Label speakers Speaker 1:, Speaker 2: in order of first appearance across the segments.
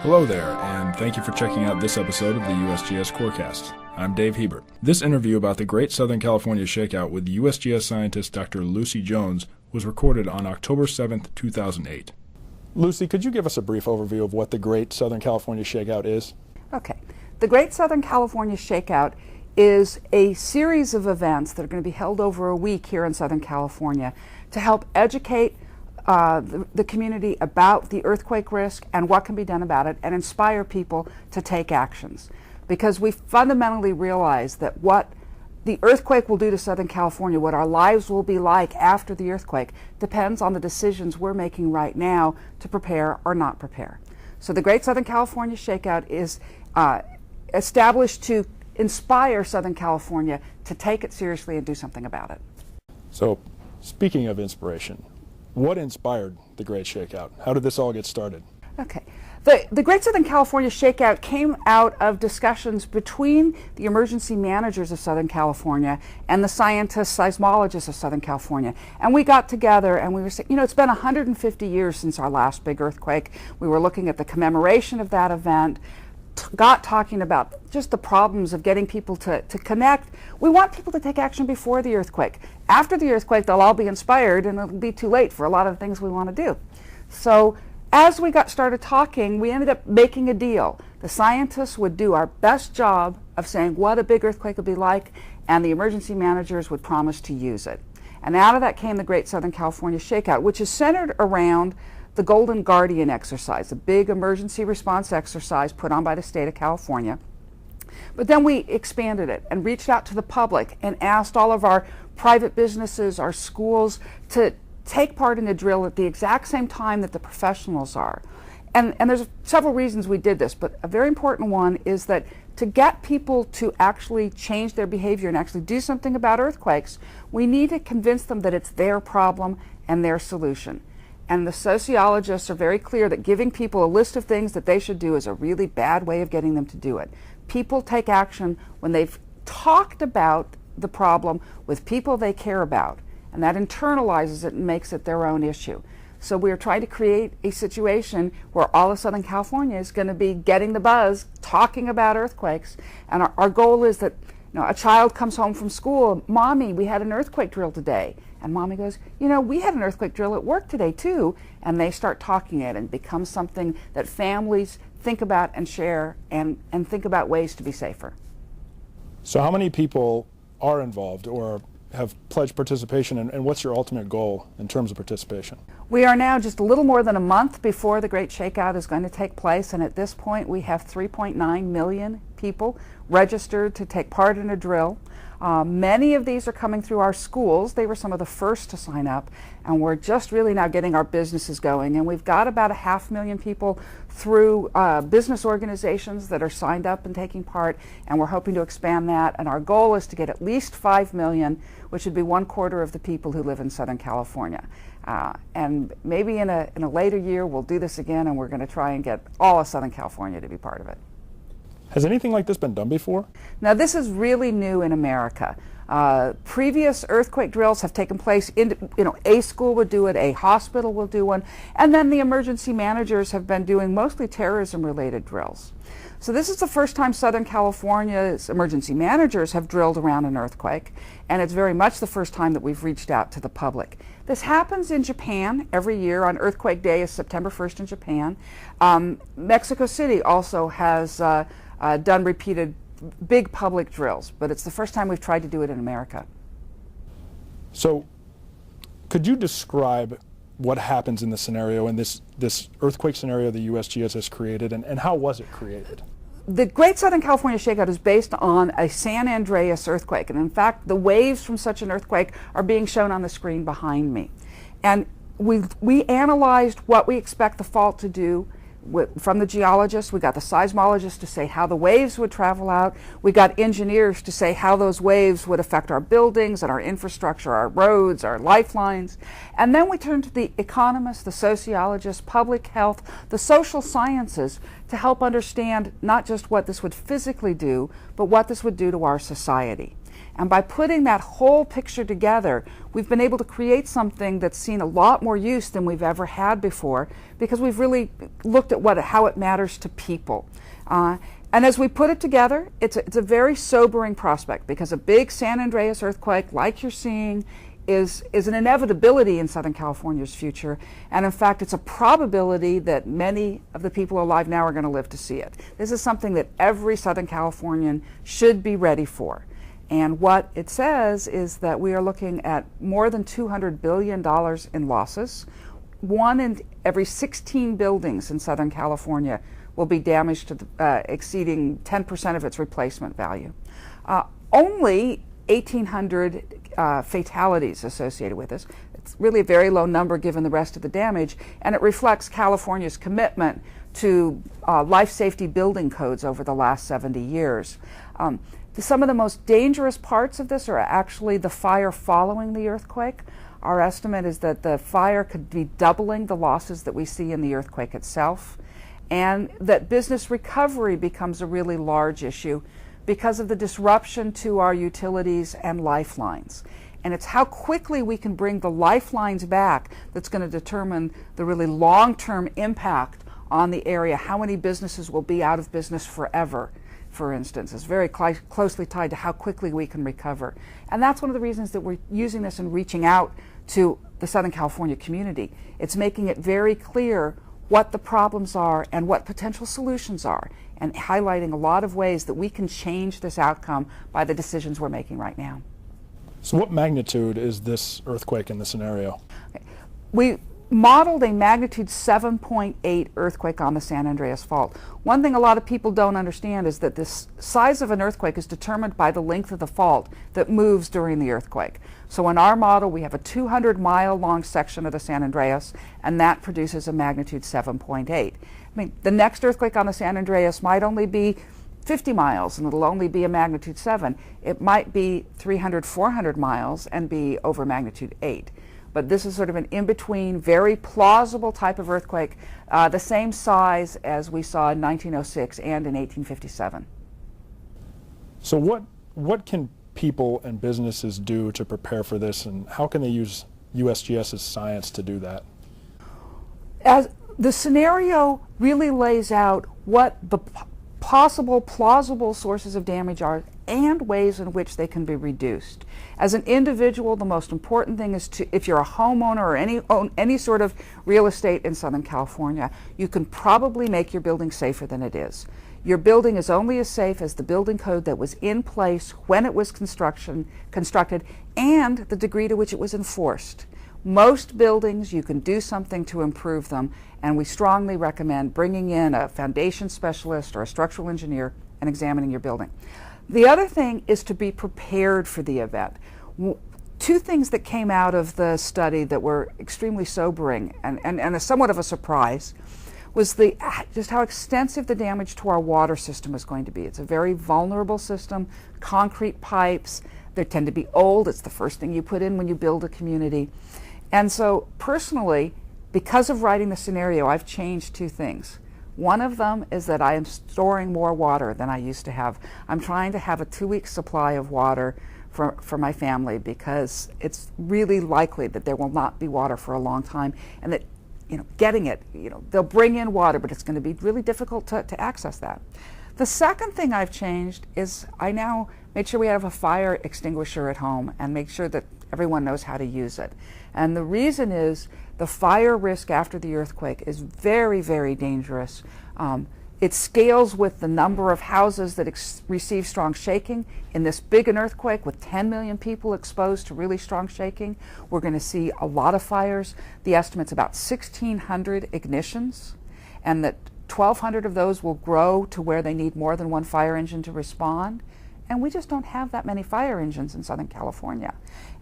Speaker 1: Hello there, and thank you for checking out this episode of the USGS Corecast. I'm Dave Hebert. This interview about the Great Southern California Shakeout with USGS scientist Dr. Lucy Jones was recorded on October 7th, 2008. Lucy, could you give us a brief overview of what the Great Southern California Shakeout is?
Speaker 2: Okay. The Great Southern California Shakeout is a series of events that are going to be held over a week here in Southern California to help educate the community about the earthquake risk and what can be done about it, and inspire people to take actions. Because we fundamentally realize that what the earthquake will do to Southern California, what our lives will be like after the earthquake, depends on the decisions we're making right now to prepare or not prepare. So the Great Southern California Shakeout is established to inspire Southern California to take it seriously and do something about it.
Speaker 1: So, speaking of inspiration, what inspired the Great Shakeout? How did this all get started?
Speaker 2: Okay. The Great Southern California Shakeout came out of discussions between the emergency managers of Southern California and the scientists, seismologists of Southern California. And we got together and we were saying, it's been 150 years since our last big earthquake. We were looking at the commemoration of that event, got talking about just the problems of getting people to connect. We want people to take action before the earthquake. After the earthquake, they'll all be inspired and it'll be too late for a lot of the things we want to do. So as we got started talking, we ended up making a deal. The scientists would do our best job of saying what a big earthquake would be like, and the emergency managers would promise to use it. And out of that came the Great Southern California Shakeout, which is centered around the Golden Guardian exercise, a big emergency response exercise put on by the state of California. But then we expanded it and reached out to the public and asked all of our private businesses, our schools, to take part in the drill at the exact same time that the professionals are. And there's several reasons we did this, but a very important one is that to get people to actually change their behavior and actually do something about earthquakes, we need to convince them that it's their problem and their solution. And the sociologists are very clear that giving people a list of things that they should do is a really bad way of getting them to do it. People take action when they've talked about the problem with people they care about, and that internalizes it and makes it their own issue. So we're trying to create a situation where all of Southern California is going to be getting the buzz, talking about earthquakes, and our goal is that a child comes home from school, "Mommy, we had an earthquake drill today." And Mommy goes, "We had an earthquake drill at work today too." And they start talking it and becomes something that families think about and share and think about ways to be safer.
Speaker 1: So how many people are involved or have pledged participation, and what's your ultimate goal in terms of participation?
Speaker 2: We are now just a little more than a month before the Great Shakeout is going to take place, and at this point we have 3.9 million people registered to take part in a drill. Many of these are coming through our schools. They were some of the first to sign up, and we're just really now getting our businesses going. And we've got about 500,000 people through business organizations that are signed up and taking part, and we're hoping to expand that. And our goal is to get at least 5 million, which would be 1/4 of the people who live in Southern California. And maybe in a later year we'll do this again, and we're going to try and get all of Southern California to be part of it.
Speaker 1: Has anything like this been done before?
Speaker 2: Now, this is really new in America. Previous earthquake drills have taken place a school would do it, a hospital will do one, and then the emergency managers have been doing mostly terrorism-related drills. So this is the first time Southern California's emergency managers have drilled around an earthquake, and it's very much the first time that we've reached out to the public. This happens in Japan every year. On Earthquake Day is September 1st in Japan. Mexico City also has done repeated big public drills, but it's the first time we've tried to do it in America.
Speaker 1: So could you describe what happens in this scenario, in this earthquake scenario the USGS has created, and how was it created?
Speaker 2: The Great Southern California Shakeout is based on a San Andreas earthquake, and in fact the waves from such an earthquake are being shown on the screen behind me. And we analyzed what we expect the fault to do from the geologists. We got the seismologists to say how the waves would travel out. We got engineers to say how those waves would affect our buildings and our infrastructure, our roads, our lifelines. And then we turned to the economists, the sociologists, public health, the social sciences to help understand not just what this would physically do, but what this would do to our society. And by putting that whole picture together, we've been able to create something that's seen a lot more use than we've ever had before, because we've really looked at how it matters to people. And as we put it together, it's a very sobering prospect, because a big San Andreas earthquake like you're seeing is an inevitability in Southern California's future. And in fact, it's a probability that many of the people alive now are going to live to see it. This is something that every Southern Californian should be ready for. And what it says is that we are looking at more than $200 billion in losses. 1 in every 16 buildings in Southern California will be damaged to exceeding 10% of its replacement value. Only 1,800 fatalities associated with this. It's really a very low number given the rest of the damage, and it reflects California's commitment to life safety building codes over the last 70 years. Some of the most dangerous parts of this are actually the fire following the earthquake. Our estimate is that the fire could be doubling the losses that we see in the earthquake itself, and that business recovery becomes a really large issue because of the disruption to our utilities and lifelines. And it's how quickly we can bring the lifelines back that's going to determine the really long-term impact on the area. How many businesses will be out of business forever, for instance, is very closely tied to how quickly we can recover. And that's one of the reasons that we're using this and reaching out to the Southern California community. It's making it very clear what the problems are and what potential solutions are, and highlighting a lot of ways that we can change this outcome by the decisions we're making right now.
Speaker 1: So what magnitude is this earthquake in the scenario?
Speaker 2: Okay. We modeled a magnitude 7.8 earthquake on the San Andreas Fault. One thing a lot of people don't understand is that this size of an earthquake is determined by the length of the fault that moves during the earthquake. So in our model, we have a 200-mile long section of the San Andreas, and that produces a magnitude 7.8. I mean, the next earthquake on the San Andreas might only be 50 miles, and it'll only be a magnitude 7. It might be 300, 400 miles and be over magnitude 8. But this is sort of an in-between, very plausible type of earthquake, the same size as we saw in 1906 and in 1857.
Speaker 1: So what can people and businesses do to prepare for this, and how can they use USGS's science to do that?
Speaker 2: As the scenario really lays out what the possible plausible sources of damage are and ways in which they can be reduced. As an individual, the most important thing is to, if you're a homeowner or own any sort of real estate in Southern California, you can probably make your building safer than it is. Your building is only as safe as the building code that was in place when it was constructed and the degree to which it was enforced. Most buildings, you can do something to improve them, and we strongly recommend bringing in a foundation specialist or a structural engineer and examining your building. The other thing is to be prepared for the event. Two things that came out of the study that were extremely sobering and somewhat of a surprise was just how extensive the damage to our water system is going to be. It's a very vulnerable system, concrete pipes, they tend to be old, it's the first thing you put in when you build a community. And so personally, because of writing the scenario, I've changed two things. One of them is that I am storing more water than I used to have. I'm trying to have a 2-week supply of water for my family, because it's really likely that there will not be water for a long time, and that getting it, they'll bring in water, but it's going to be really difficult to access that. The second thing I've changed is I now make sure we have a fire extinguisher at home and make sure that everyone knows how to use it. And the reason is the fire risk after the earthquake is very, very dangerous. It scales with the number of houses that receive strong shaking. In this big an earthquake with 10 million people exposed to really strong shaking, we're going to see a lot of fires. The estimate's about 1,600 ignitions, and that 1,200 of those will grow to where they need more than one fire engine to respond. And we just don't have that many fire engines in Southern California.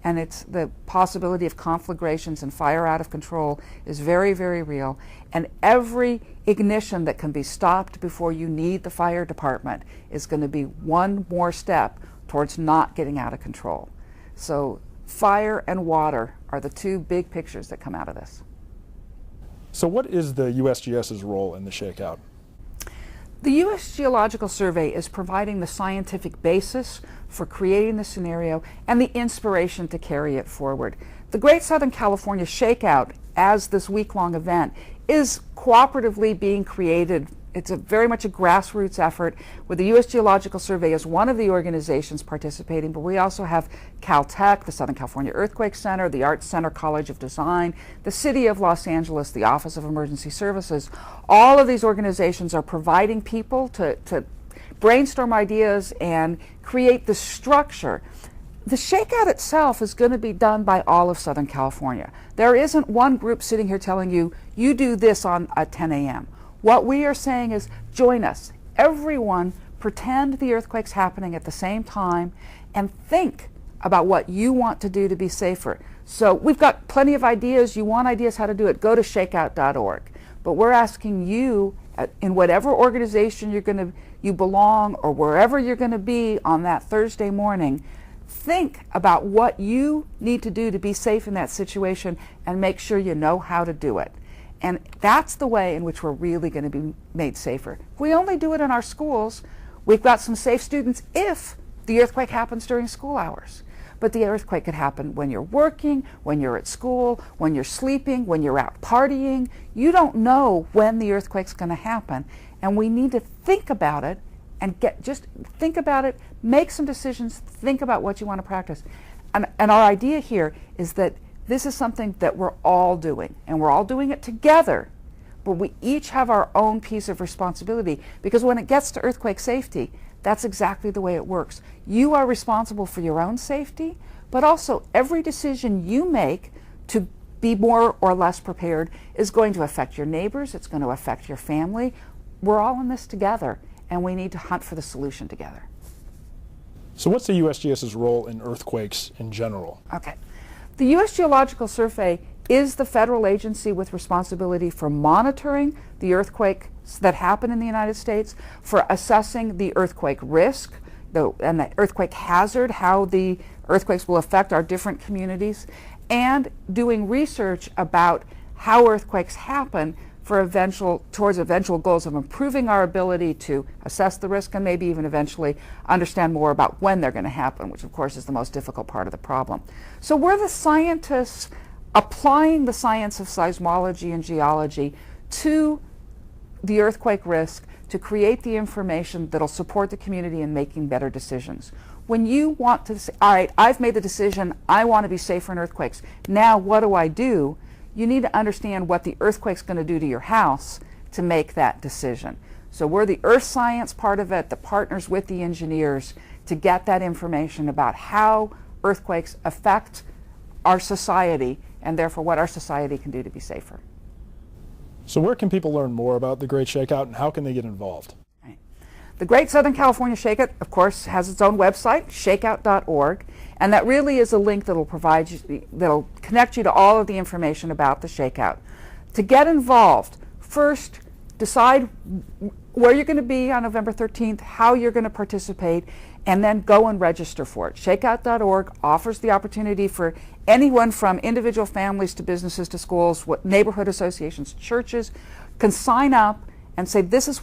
Speaker 2: And it's the possibility of conflagrations and fire out of control is very, very real. And every ignition that can be stopped before you need the fire department is going to be one more step towards not getting out of control. So fire and water are the two big pictures that come out of this.
Speaker 1: So what is the USGS's role in the ShakeOut?
Speaker 2: The U.S. Geological Survey is providing the scientific basis for creating the scenario and the inspiration to carry it forward. The Great Southern California Shakeout, as this week-long event, is cooperatively being created. It's very much a grassroots effort with the U.S. Geological Survey as one of the organizations participating, but we also have Caltech, the Southern California Earthquake Center, the Arts Center College of Design, the City of Los Angeles, the Office of Emergency Services. All of these organizations are providing people to brainstorm ideas and create the structure. The shakeout itself is going to be done by all of Southern California. There isn't one group sitting here telling you, you do this at 10 a.m. What we are saying is, join us. Everyone, pretend the earthquake's happening at the same time and think about what you want to do to be safer. So we've got plenty of ideas. You want ideas how to do it, go to shakeout.org. But we're asking you, in whatever organization you belong or wherever you're going to be on that Thursday morning, think about what you need to do to be safe in that situation and make sure you know how to do it. And that's the way in which we're really going to be made safer. If we only do it in our schools, we've got some safe students if the earthquake happens during school hours. But the earthquake could happen when you're working, when you're at school, when you're sleeping, when you're out partying. You don't know when the earthquake's going to happen. And we need to think about it and just think about it, make some decisions, think about what you want to practice. And our idea here is that this is something that we're all doing, and we're all doing it together, but we each have our own piece of responsibility, because when it gets to earthquake safety, that's exactly the way it works. You are responsible for your own safety, but also every decision you make to be more or less prepared is going to affect your neighbors, it's going to affect your family. We're all in this together, and we need to hunt for the solution together.
Speaker 1: So what's the USGS's role in earthquakes in general?
Speaker 2: Okay. The U.S. Geological Survey is the federal agency with responsibility for monitoring the earthquakes that happen in the United States, for assessing the earthquake risk and the earthquake hazard, how the earthquakes will affect our different communities, and doing research about how earthquakes happen towards eventual goals of improving our ability to assess the risk and maybe even eventually understand more about when they're going to happen, which of course is the most difficult part of the problem. So we're the scientists applying the science of seismology and geology to the earthquake risk to create the information that'll support the community in making better decisions. When you want to say, all right, I've made the decision, I want to be safer in earthquakes, now what do? You need to understand what the earthquake's going to do to your house to make that decision. So we're the earth science part of it, the partners with the engineers to get that information about how earthquakes affect our society and therefore what our society can do to be safer.
Speaker 1: So where can people learn more about the Great Shakeout and how can they get involved?
Speaker 2: The Great Southern California Shakeout, of course, has its own website, shakeout.org, and that really is a link that'll provide you, that'll connect you to all of the information about the shakeout. To get involved, first decide where you're going to be on November 13th, how you're going to participate, and then go and register for it. Shakeout.org offers the opportunity for anyone from individual families to businesses to schools, neighborhood associations, churches, can sign up and say, this is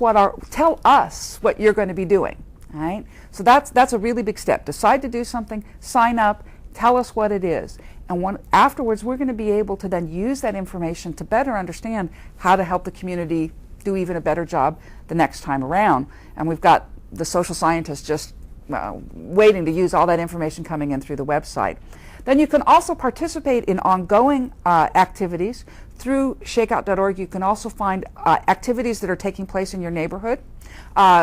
Speaker 2: tell us what you're going to be doing, all right? So that's a really big step. Decide to do something, sign up, tell us what it is. And afterwards, we're going to be able to then use that information to better understand how to help the community do even a better job the next time around. And we've got the social scientists just waiting to use all that information coming in through the website. Then you can also participate in ongoing activities. Through shakeout.org, you can also find activities that are taking place in your neighborhood.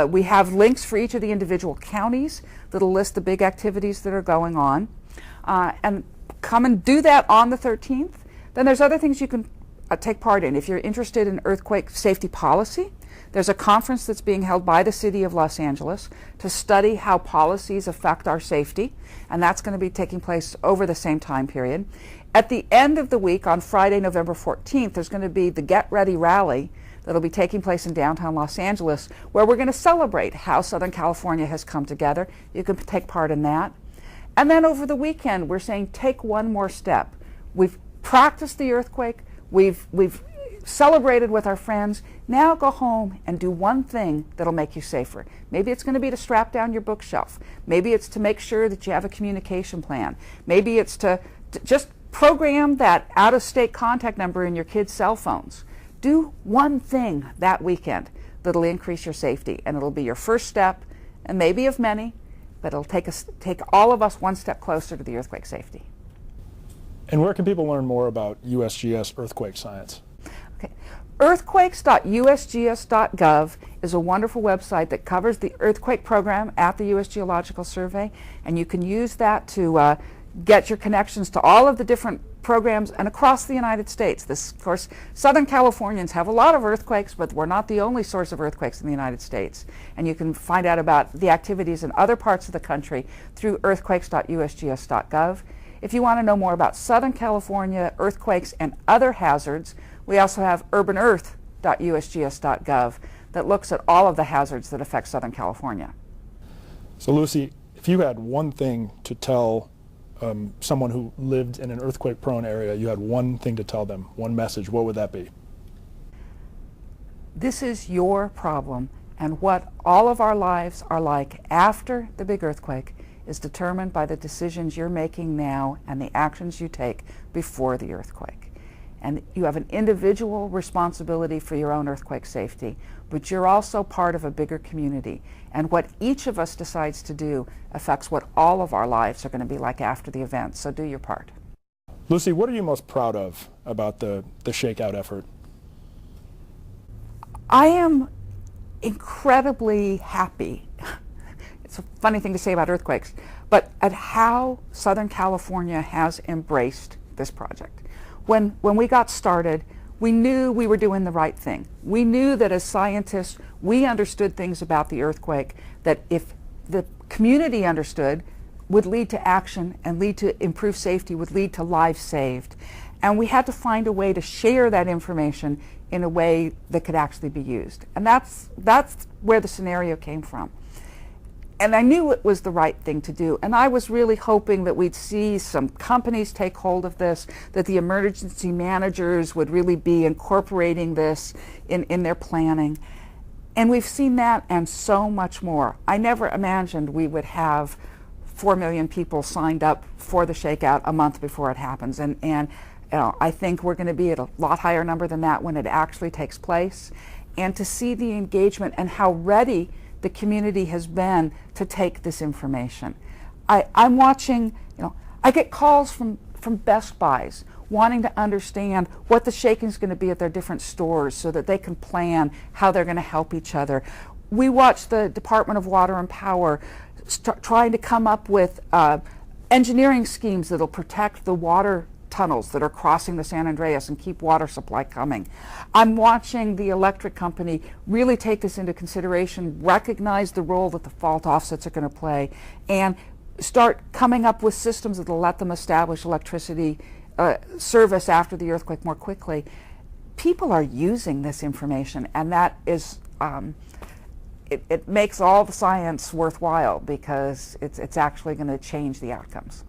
Speaker 2: We have links for each of the individual counties that'll list the big activities that are going on. And come and do that on the 13th. Then there's other things you can take part in. If you're interested in earthquake safety policy, there's a conference that's being held by the City of Los Angeles to study how policies affect our safety, and that's going to be taking place over the same time period. At the end of the week, on Friday, November 14th, there's going to be the Get Ready Rally that'll be taking place in downtown Los Angeles, where we're going to celebrate how Southern California has come together. You can take part in that. And then over the weekend, we're saying take one more step. We've practiced the earthquake. We've celebrated with our friends. Now go home and do one thing that'll make you safer. Maybe it's going to be to strap down your bookshelf. Maybe it's to make sure that you have a communication plan. Maybe it's to just program that out-of-state contact number in your kids' cell phones. Do one thing that weekend that'll increase your safety, and it'll be your first step, and maybe of many, but it'll take all of us one step closer to the earthquake safety.
Speaker 1: And where can people learn more about USGS earthquake science?
Speaker 2: Okay. Earthquakes.usgs.gov is a wonderful website that covers the earthquake program at the U.S. Geological Survey, and you can use that to get your connections to all of the different programs and across the United States. Of course, Southern Californians have a lot of earthquakes, but we're not the only source of earthquakes in the United States. And you can find out about the activities in other parts of the country through earthquakes.usgs.gov. If you want to know more about Southern California earthquakes and other hazards, we also have urbanearth.usgs.gov that looks at all of the hazards that affect Southern California.
Speaker 1: So Lucy, if you had one thing to tell someone who lived in an earthquake-prone area, you had one thing to tell them, one message, what would that be?
Speaker 2: This is your problem, and what all of our lives are like after the big earthquake is determined by the decisions you're making now and the actions you take before the earthquake. And you have an individual responsibility for your own earthquake safety, but you're also part of a bigger community. And what each of us decides to do affects what all of our lives are going to be like after the event. So do your part.
Speaker 1: Lucy, what are you most proud of about the ShakeOut effort?
Speaker 2: I am incredibly happy. It's a funny thing to say about earthquakes, but at how Southern California has embraced this project. When we got started, we knew we were doing the right thing. We knew that as scientists, we understood things about the earthquake that if the community understood, would lead to action and lead to improved safety, would lead to lives saved. And we had to find a way to share that information in a way that could actually be used. And that's where the scenario came from. And I knew it was the right thing to do. And I was really hoping that we'd see some companies take hold of this, that the emergency managers would really be incorporating this in their planning. And we've seen that and so much more. I never imagined we would have 4 million people signed up for the ShakeOut a month before it happens. And I think we're going to be at a lot higher number than that when it actually takes place. And to see the engagement and how ready the community has been to take this information. I'm watching, I get calls from Best Buys wanting to understand what the shaking is going to be at their different stores so that they can plan how they're going to help each other. We watch the Department of Water and Power trying to come up with engineering schemes that'll protect the water tunnels that are crossing the San Andreas and keep water supply coming. I'm watching the electric company really take this into consideration, recognize the role that the fault offsets are going to play, and start coming up with systems that will let them establish electricity service after the earthquake more quickly. People are using this information, and that is it makes all the science worthwhile because it's actually going to change the outcomes.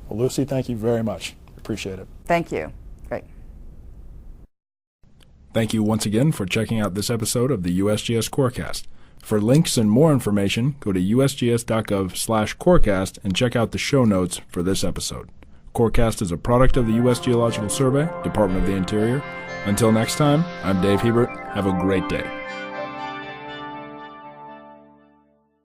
Speaker 1: Well, Lucy, thank you very much. Appreciate it.
Speaker 2: Thank you. Great.
Speaker 1: Thank you once again for checking out this episode of the USGS Corecast. For links and more information, go to usgs.gov/Corecast and check out the show notes for this episode. Corecast is a product of the U.S. Geological Survey, Department of the Interior. Until next time, I'm Dave Hebert. Have a great day.